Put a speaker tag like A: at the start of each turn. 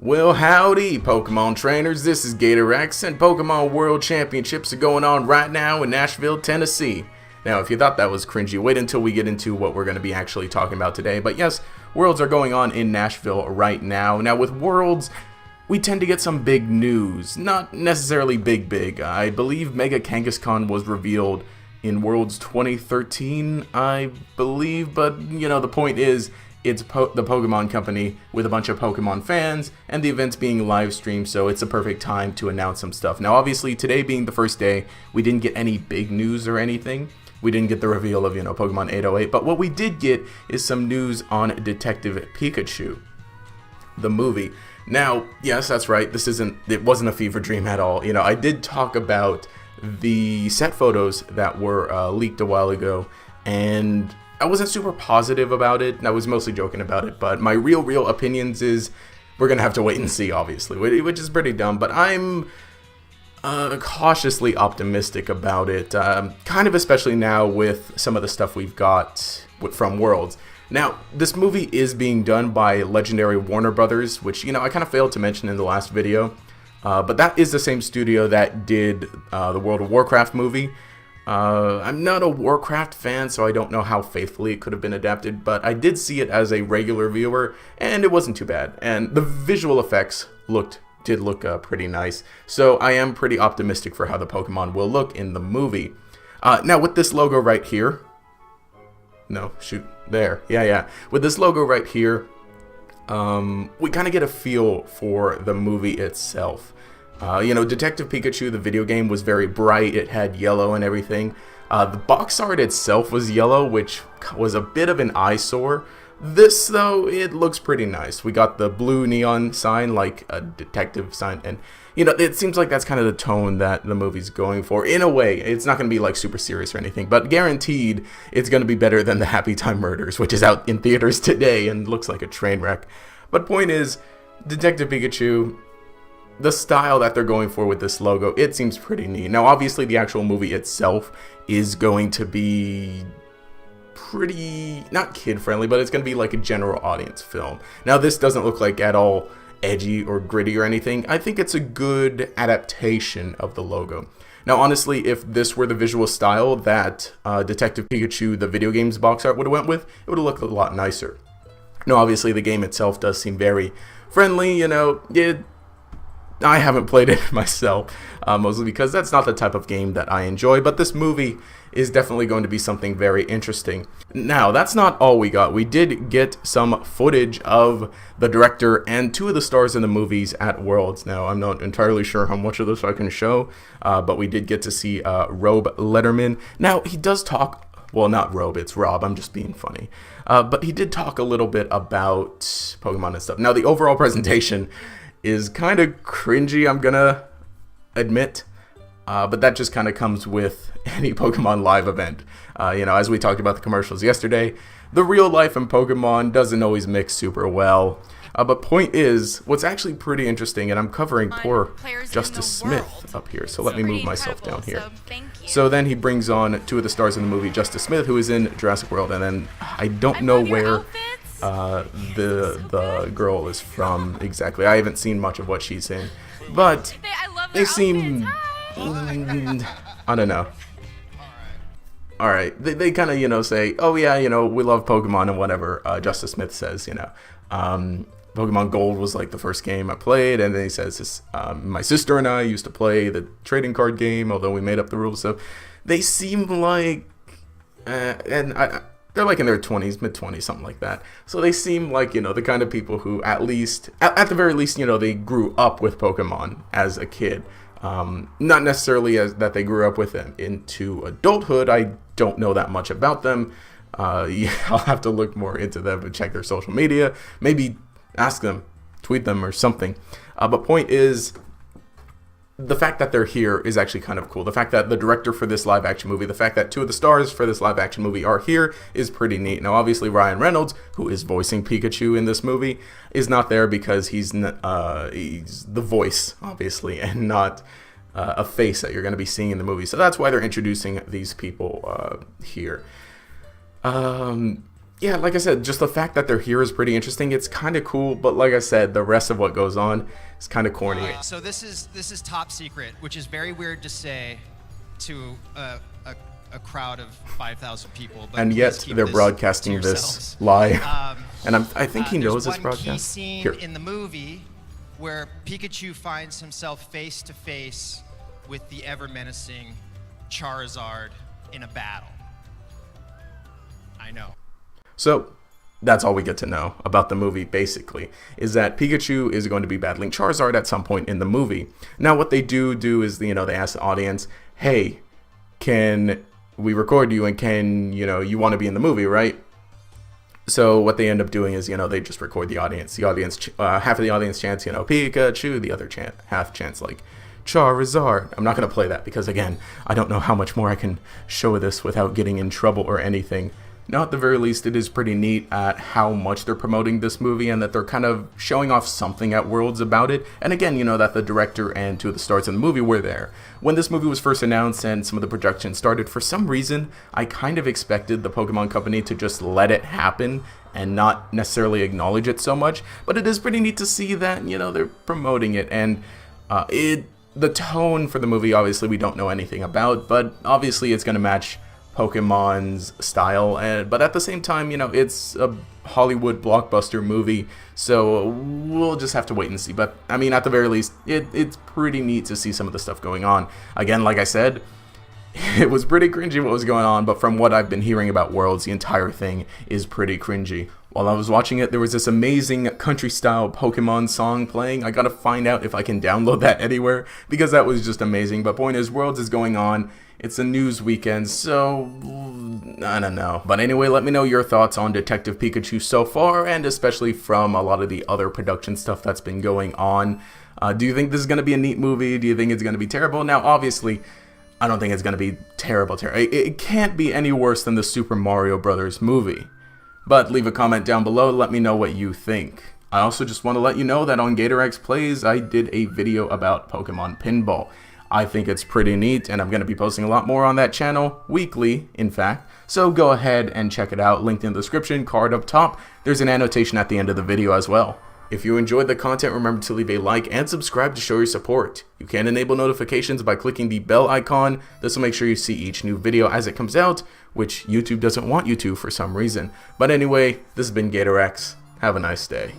A: Well, howdy, Pokemon trainers. This is GatorX, and Pokemon World Championships are going on right now in Nashville, Tennessee. Now, if you thought that was cringy, wait until we get into what we're going to be actually talking about today. But yes, Worlds are going on in Nashville right now. Now, with Worlds, we tend to get some big news. Not necessarily big. I believe Mega Kangaskhan was revealed in Worlds 2013, I believe. But, you know, the point is, it's the Pokemon Company with a bunch of Pokemon fans, and the event's being live streamed, so it's a perfect time to announce some stuff. Now, obviously, today being the first day, we didn't get any big news or anything. We didn't get the reveal of, Pokemon 808, but what we did get is some news on Detective Pikachu, the movie. Now, yes, that's right, it wasn't a fever dream at all. I did talk about the set photos that were leaked a while ago, and I wasn't super positive about it, and I was mostly joking about it, but my real opinions is we're going to have to wait and see, obviously, which is pretty dumb, but I'm cautiously optimistic about it, kind of especially now with some of the stuff we've got from Worlds. Now, this movie is being done by legendary Warner Brothers, which, I kind of failed to mention in the last video, but that is the same studio that did the World of Warcraft movie. I'm not a Warcraft fan, so I don't know how faithfully it could have been adapted, but I did see it as a regular viewer, and it wasn't too bad. And the visual effects did look pretty nice, so I am pretty optimistic for how the Pokemon will look in the movie. Now, with this logo right here, with this logo right here, we kind of get a feel for the movie itself. Detective Pikachu, the video game, was very bright. It had yellow and everything. The box art itself was yellow, which was a bit of an eyesore. This, though, it looks pretty nice. We got the blue neon sign, like a detective sign, and, it seems like that's kind of the tone that the movie's going for. In a way, it's not going to be, like, super serious or anything, but guaranteed it's going to be better than the Happy Time Murders, which is out in theaters today and looks like a train wreck. But point is, Detective Pikachu, the style that they're going for with this logo, it seems pretty neat. Now, obviously, the actual movie itself is going to be pretty, not kid-friendly, but it's going to be like a general audience film. Now, this doesn't look like at all edgy or gritty or anything. I think it's a good adaptation of the logo. Now, honestly, if this were the visual style that Detective Pikachu, the video game's box art would have went with, it would have looked a lot nicer. Now, obviously, the game itself does seem very friendly, I haven't played it myself, mostly because that's not the type of game that I enjoy, but this movie is definitely going to be something very interesting. Now, that's not all we got. We did get some footage of the director and two of the stars in the movies at Worlds. Now, I'm not entirely sure how much of this I can show, but we did get to see Rob Letterman. Now, he does talk, well, not Rob, it's Rob, I'm just being funny. But he did talk a little bit about Pokemon and stuff. Now, the overall presentation is kind of cringy, I'm gonna admit, but that just kind of comes with any Pokemon live event. As we talked about the commercials yesterday, the real life and Pokemon doesn't always mix super well. But point is, what's actually pretty interesting, and I'm covering poor Justice Smith up here, so let me move myself down here. So then he brings on two of the stars in the movie, Justice Smith, who is in Jurassic World, and then I don't know where the girl is from exactly. I haven't seen much of what she's in, but they seem, I don't know. Alright, they kind of, say, oh yeah, we love Pokemon and whatever. Justice Smith says, Pokemon Gold was like the first game I played, and then he says, my sister and I used to play the trading card game, although we made up the rules, so they seem like, they're like in their 20s, mid-20s, something like that. So they seem like, the kind of people who at the very least, they grew up with Pokemon as a kid. Not necessarily as that they grew up with them into adulthood. I don't know that much about them. I'll have to look more into them and check their social media. Maybe ask them, tweet them or something. But point is, the fact that they're here is actually kind of cool. The fact that the director for this live action movie, the fact that two of the stars for this live action movie are here is pretty neat. Now, obviously, Ryan Reynolds, who is voicing Pikachu in this movie, is not there because he's the voice, obviously, and not a face that you're going to be seeing in the movie. So that's why they're introducing these people here. yeah, like I said, just the fact that they're here is pretty interesting. It's kind of cool, but like I said, the rest of what goes on is kind of corny.
B: All right, so this is top secret, which is very weird to say to a crowd of 5,000 people. But
A: and yet they're broadcasting this live. And I think he knows this broadcast.
B: There's one key scene in the movie where Pikachu finds himself face to face with the ever menacing Charizard in a battle. I know.
A: So that's all we get to know about the movie, basically, is that Pikachu is going to be battling Charizard at some point in the movie. Now, what they do is, they ask the audience, hey, can we record you, and can, you want to be in the movie, right? So what they end up doing is, they just record the audience. The audience, half of the audience chants, Pikachu, the other half chants, like, Charizard. I'm not going to play that because, again, I don't know how much more I can show this without getting in trouble or anything. Now, at the very least, it is pretty neat at how much they're promoting this movie and that they're kind of showing off something at Worlds about it. And again, that the director and two of the stars in the movie were there. When this movie was first announced and some of the production started, for some reason, I kind of expected the Pokemon Company to just let it happen and not necessarily acknowledge it so much. But it is pretty neat to see that, they're promoting it. And the tone for the movie, obviously, we don't know anything about, but obviously it's going to match Pokemon's style, but at the same time, it's a Hollywood blockbuster movie, so we'll just have to wait and see. But I mean, at the very least, it's pretty neat to see some of the stuff going on. Again, like I said, it was pretty cringy what was going on, but from what I've been hearing about Worlds, the entire thing is pretty cringy. While I was watching it, there was this amazing country-style Pokemon song playing. I gotta find out if I can download that anywhere, because that was just amazing. But point is, Worlds is going on. It's a news weekend, so I don't know. But anyway, let me know your thoughts on Detective Pikachu so far, and especially from a lot of the other production stuff that's been going on. Do you think this is gonna be a neat movie? Do you think it's gonna be terrible? Now, obviously, I don't think it's gonna be terrible. It can't be any worse than the Super Mario Brothers movie. But leave a comment down below to let me know what you think. I also just want to let you know that on GatorX Plays, I did a video about Pokemon Pinball. I think it's pretty neat, and I'm going to be posting a lot more on that channel, weekly, in fact. So go ahead and check it out, linked in the description, card up top. There's an annotation at the end of the video as well. If you enjoyed the content, remember to leave a like and subscribe to show your support. You can enable notifications by clicking the bell icon. This will make sure you see each new video as it comes out, which YouTube doesn't want you to for some reason. But anyway, this has been GatorX. Have a nice day.